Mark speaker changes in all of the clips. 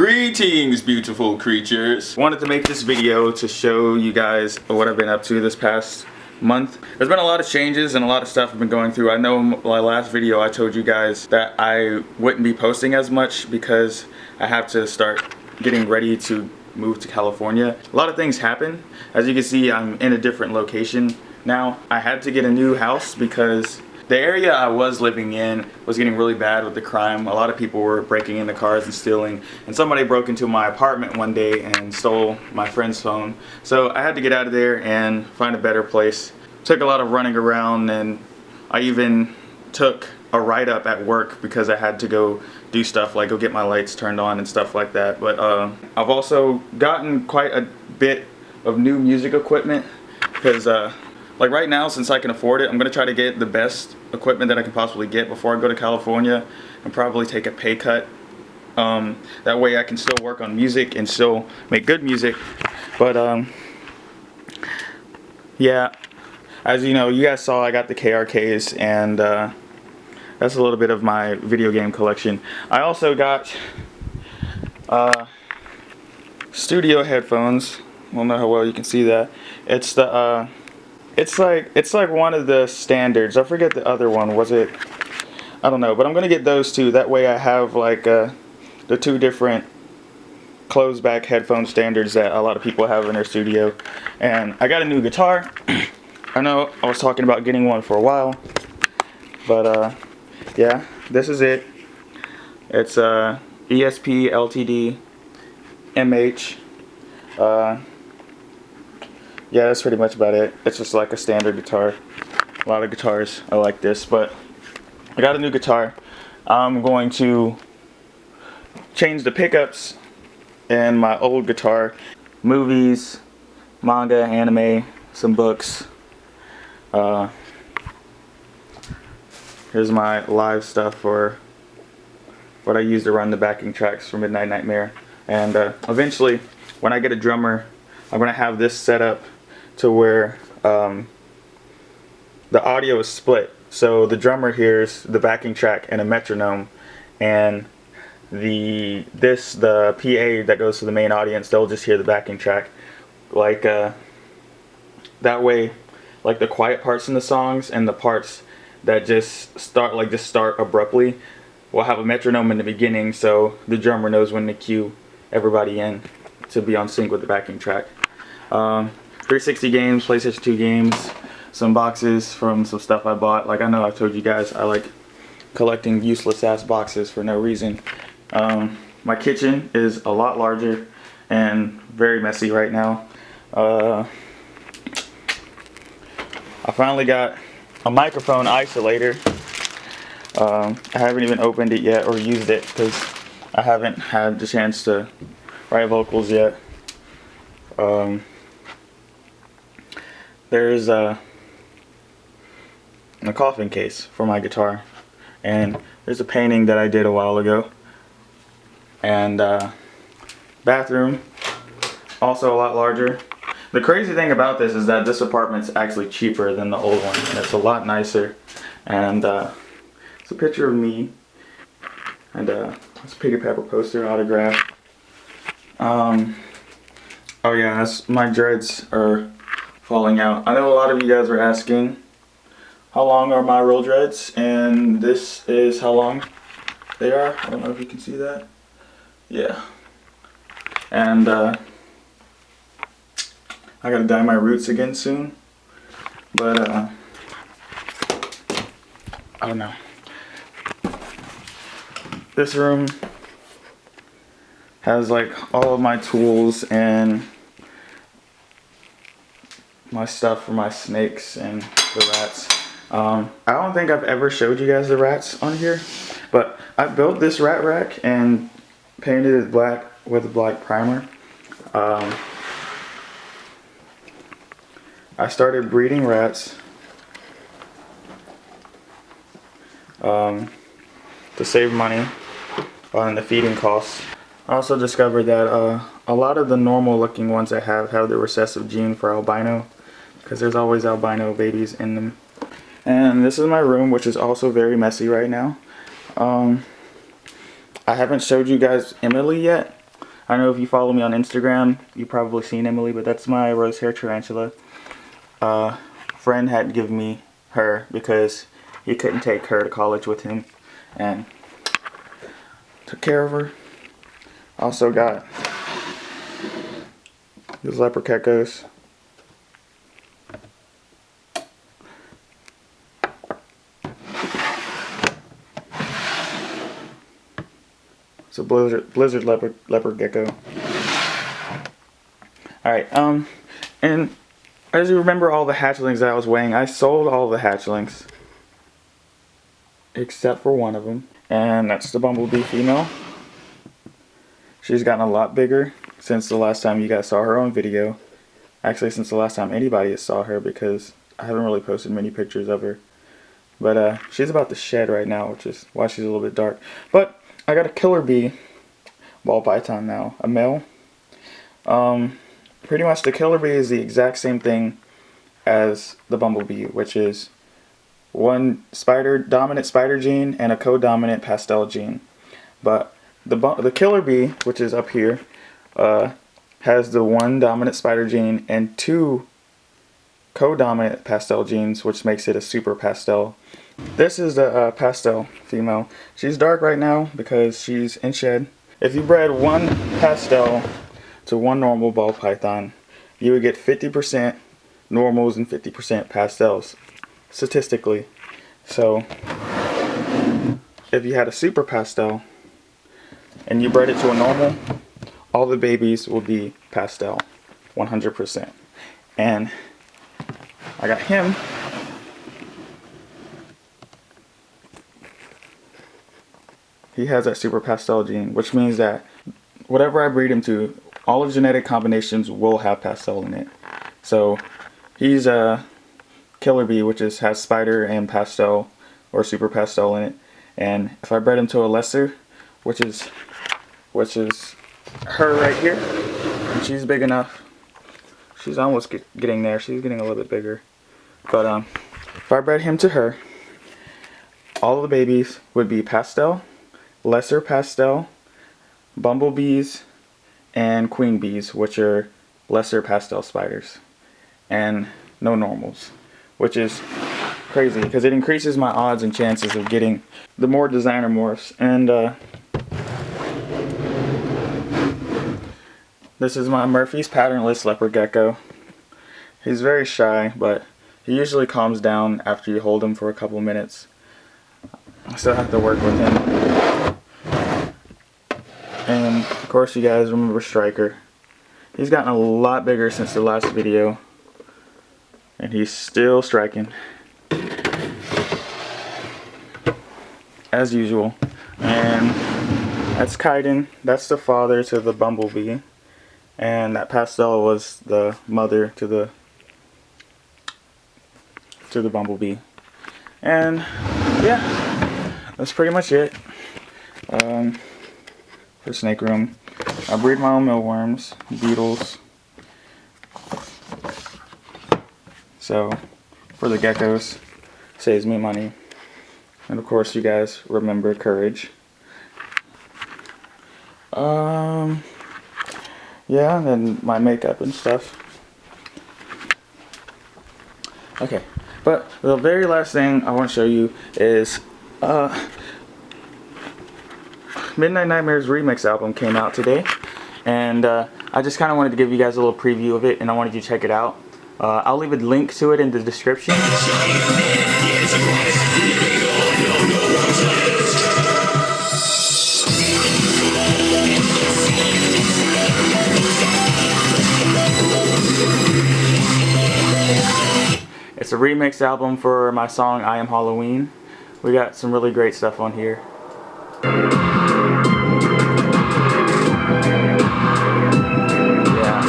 Speaker 1: Greetings, beautiful creatures. Wanted to make this video to show you guys what I've been up to this past month. There's been a lot of changes and a lot of stuff I've been going through. I know in my last video I told you guys that I wouldn't be posting as much because I have to start getting ready to move to California. A lot of things happen. As you can see, I'm in a different location now. I had to get a new house because the area I was living in was getting really bad with the crime. A lot of people were breaking into cars and stealing, and somebody broke into my apartment one day and stole my friend's phone. So I had to get out of there and find a better place. Took a lot of running around, and I even took a write-up at work because I had to go do stuff like go get my lights turned on and stuff like that. But I've also gotten quite a bit of new music equipment because like right now, since I can afford it, I'm going to try to get the best equipment that I can possibly get before I go to California and probably take a pay cut. That way I can still work on music and still make good music. But yeah, as you know, you guys saw I got the KRKs, and that's a little bit of my video game collection. I also got studio headphones. I don't know how well you can see that. It's the It's like one of the standards. I forget the other one. Was it? I don't know. But I'm gonna get those two. That way I have like the two different closed back headphone standards that a lot of people have in their studio. And I got a new guitar. I know I was talking about getting one for a while, but yeah, this is it. It's ESP LTD MH. Yeah, that's pretty much about it. It's just like a standard guitar. A lot of guitars are like this, but I got a new guitar. I'm going to change the pickups in my old guitar. Movies, manga, anime, some books. Here's my live stuff for what I use to run the backing tracks for Midnight Nightmare. And eventually, when I get a drummer, I'm going to have this set up to where the audio is split. So the drummer hears the backing track and a metronome, and the PA that goes to the main audience, they'll just hear the backing track. Like that way, like the quiet parts in the songs and the parts that just start abruptly will have a metronome in the beginning, so the drummer knows when to cue everybody in to be on sync with the backing track. 360 games, PlayStation 2 games, some boxes from some stuff I bought. Like I know I've told you guys I like collecting useless ass boxes for no reason. My kitchen is a lot larger and very messy right now. I finally got a microphone isolator. I haven't even opened it yet or used it because I haven't had the chance to write vocals yet. There's a coffin case for my guitar, and there's a painting that I did a while ago, and bathroom, also a lot larger. The crazy thing about this is that this apartment's actually cheaper than the old one, and it's a lot nicer. And it's a picture of me, and it's a Peter Pepper poster autograph. Oh yeah, that's my dreads are falling out. I know a lot of you guys are asking how long are my roll dreads, and this is how long they are. I don't know if you can see that. Yeah. And I gotta dye my roots again soon, but I don't know. This room has like all of my tools and my stuff for my snakes and the rats. I don't think I've ever showed you guys the rats on here, but I built this rat rack and painted it black with a black primer. I started breeding rats to save money on the feeding costs. I also discovered that a lot of the normal looking ones I have the recessive gene for albino, because there's always albino babies in them. And this is my room, which is also very messy right now. I haven't showed you guys Emily yet. I know if you follow me on Instagram, you've probably seen Emily, but that's my rose hair tarantula. Friend had given me her because he couldn't take her to college with him, and took care of her. Also got these leopard geckos. It's a blizzard leopard gecko. Alright, and as you remember all the hatchlings that I was weighing, I sold all the hatchlings. Except for one of them. And that's the bumblebee female. She's gotten a lot bigger since the last time you guys saw her on video. Actually, since the last time anybody saw her, because I haven't really posted many pictures of her. But she's about to shed right now, which is why she's a little bit dark. But I got a killer bee ball python now, a male. Pretty much the killer bee is the exact same thing as the bumblebee, which is one dominant spider gene and a co-dominant pastel gene. But the killer bee, which is up here, has the one dominant spider gene and two co-dominant pastel genes, which makes it a super pastel. This is the pastel female. She's dark right now because she's in shed. If you bred one pastel to one normal ball python, you would get 50% normals and 50% pastels, statistically. So if you had a super pastel and you bred it to a normal, all the babies will be pastel, 100%. And I got him. He has that super pastel gene, which means that whatever I breed him to, all the genetic combinations will have pastel in it. So he's a killer bee, which has spider and pastel or super pastel in it. And if I bred him to a lesser, which is her right here, and she's big enough. She's almost getting there. She's getting a little bit bigger. But if I bred him to her, all of the babies would be pastel, lesser pastel, bumblebees, and queen bees, which are lesser pastel spiders, and no normals, which is crazy because it increases my odds and chances of getting the more designer morphs. And this is my Murphy's patternless leopard gecko. He's very shy, but he usually calms down after you hold him for a couple minutes. I still have to work with him. And of course you guys remember Striker. He's gotten a lot bigger since the last video, and he's still striking as usual. And that's Kaiden. That's the father to the bumblebee, and that pastel was the mother to the bumblebee. And yeah, that's pretty much it for snake room. I breed my own mealworms, beetles. So for the geckos, saves me money. And of course you guys remember courage. Yeah, and then my makeup and stuff. Okay, but the very last thing I want to show you is Midnight Nightmares remix album came out today, and I just kind of wanted to give you guys a little preview of it, and I wanted you to check it out. I'll leave a link to it in the description. It's a remix album for my song I Am Halloween. We got some really great stuff on here. Yeah.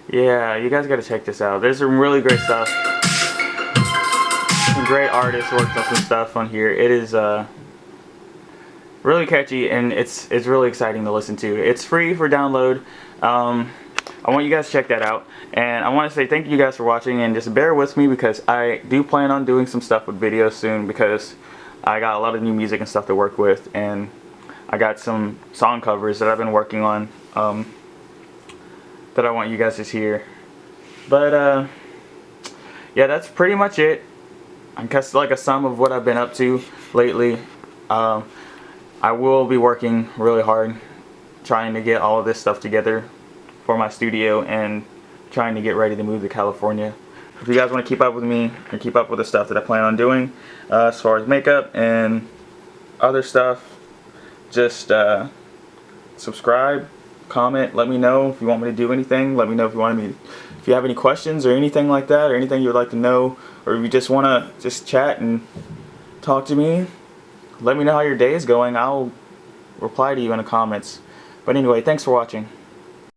Speaker 1: Yeah, you guys gotta check this out. There's some really great stuff. Some great artists worked on some stuff on here. It is really catchy, and it's really exciting to listen to. It's free for download. I want you guys to check that out, and I want to say thank you guys for watching, and just bear with me because I do plan on doing some stuff with videos soon, because I got a lot of new music and stuff to work with, and I got some song covers that I've been working on that I want you guys to hear. But yeah, that's pretty much it. I guess like a sum of what I've been up to lately. I will be working really hard trying to get all of this stuff together for my studio and trying to get ready to move to California. If you guys want to keep up with me and keep up with the stuff that I plan on doing as far as makeup and other stuff, just subscribe, comment, let me know if you want me to do anything. Let me know if you have any questions or anything like that, or anything you would like to know, or if you just want to just chat and talk to me. Let me know how your day is going. I'll reply to you in the comments. But anyway, thanks for watching.